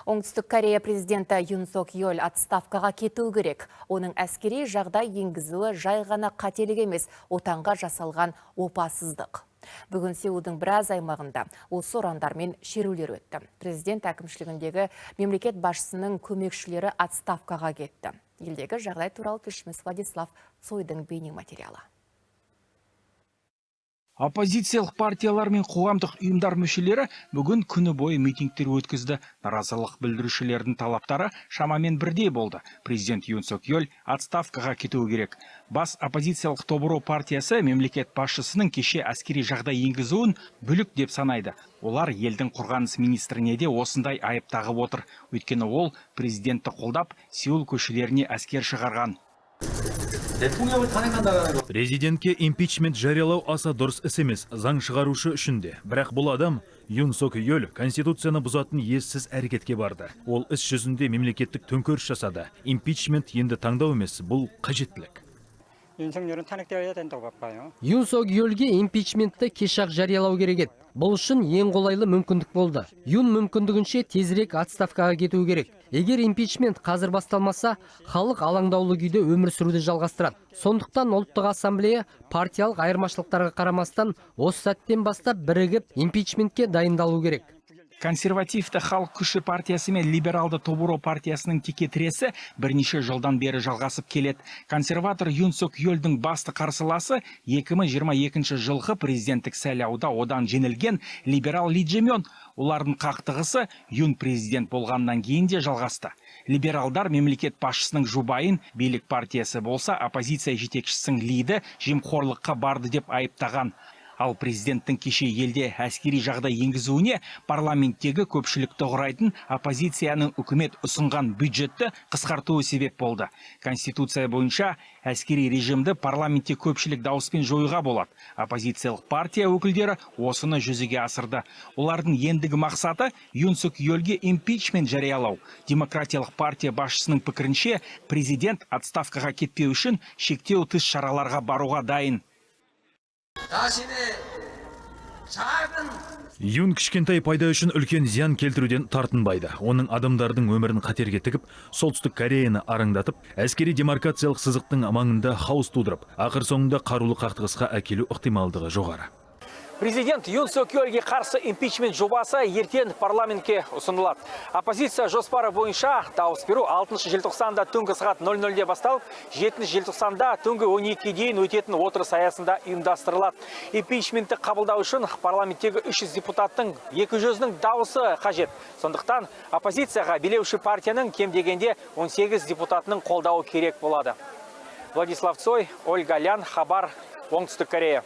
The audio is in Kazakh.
Оңтүстік Корея президенті Юн Сок Йоль отставкаға кетуі керек. Оның әскери жағдай енгізуі жай ғана қателік емес, отанға жасалған опасыздық. Бүгін Сеулдың біраз аймағында осы ұрандармен шерулер өтті. Президент әкімшілігіндегі мемлекет басшысының көмекшілері отставкаға кетті. Елдегі жағдай туралы тілшіміз Владислав Цойдың бейне материалы. Оппозициялық партиялар мен қоғамдық ұйымдар мүшелері бүгін күні бойы митингтер өткізді. Наразылық білдірушілердің талаптары шамамен бірдей болды. Президент Юн Сок Йоль отставкаға кетуі керек. Бас оппозициялық Тобуро партиясы мемлекет басшысының кеше әскери жағдай енгізуін бүлік деп санайды. Олар елдің қорғаныс министріне де осындай айып тағып отыр. Өйткені ол президентті қолдап Сеул көшелеріне әскер шығарған. Президентке импичмент жариялау аса дұрыс іс емес, заң шығарушы үшін де. Бірақ бұл адам Юн Сок Йоль конституцияны бұзатын ессіз әрекетке барды. Ол іс жүзінде мемлекеттік төңкеріс жасады. Импичмент енді таңдау емес, бұл қажеттілік. Юн Сок Йольге импичментті кешақ жариялау керек еді. Бұл үшін ең қолайлы мүмкіндік болды. Юн мүмкіндігінше тезірек отставкаға кетуі керек. Егер импичмент қазір басталмаса, халық алаңдаулы күйде өмір сүруді жалғастырады. Сондықтан ұлттық ассамблея партиялық айырмашылықтарға қарамастан осы сәттен бастап бірігіп импичментке дайындалу керек. Консервативті халық күші партиясы мен либералды Тобуро партиясының текетіресі бірнеше жылдан бері жалғасып келеді. Консерватор Юн Сок Йольдің басты қарсыласы 2022 жылғы президенттік сайлауда одан жеңілген либерал Ли Джемён. Олардың қақтығысы Юн президент болғаннан кейін де жалғасты. Либералдар мемлекет басшысының жұбайын, билік партиясы болса оппозиция жетекшісінің Лиді жемқорлыққа барды деп айыптаған. Ал президенттің кеше елде әскери жағдай енгізуіне парламенттегі көпшілікті құрайтын оппозицияның үкімет ұсынған бюджетті қысқартуы себеп болды. Конституция бойынша әскери режимді парламентте көпшілік дауыспен жоюға болады. Оппозициялық партия өкілдері осыны жүзеге асырды. Олардың ендігі мақсаты Юн Сок Йольге импичмент жариялау. Демократиялық партия басшысының пікірінше президент отставкаға кетпеу үшін шектеу тыс шараларға баруға дайын. Юн кішкентай пайда үшін үлкен зиян келтіруден тартынбайды. Оның адамдардың өмірін қатерге тігіп, солтүстік Кореяны араңдатып, әскери демаркациялық сызықтың маңында хаос тудырып, ақыр соңында қарулы қақтығысқа әкелу ықтималдығы жоғары. Президент Юн Сок Йольге қарсы импичмент жобасы ертең парламентке ұсынылады. Оппозиция жоспары бойынша дауыс беру 6 желтоқсанда түнгі сағат 00-де басталып, 7 желтоқсанда түнгі 12-ге дейін өтетін отырыс аясында ұйымдастырылады. Импичментті қабылдау үшін парламенттегі 300 депутаттың 200-нің дауысы қажет. Сондықтан оппозицияға билеуші партияның кем дегенде 18 депутатының қолдауы керек болады. Владислав Цой, Ольга Лян, Хабар, Оңтүстік Корея.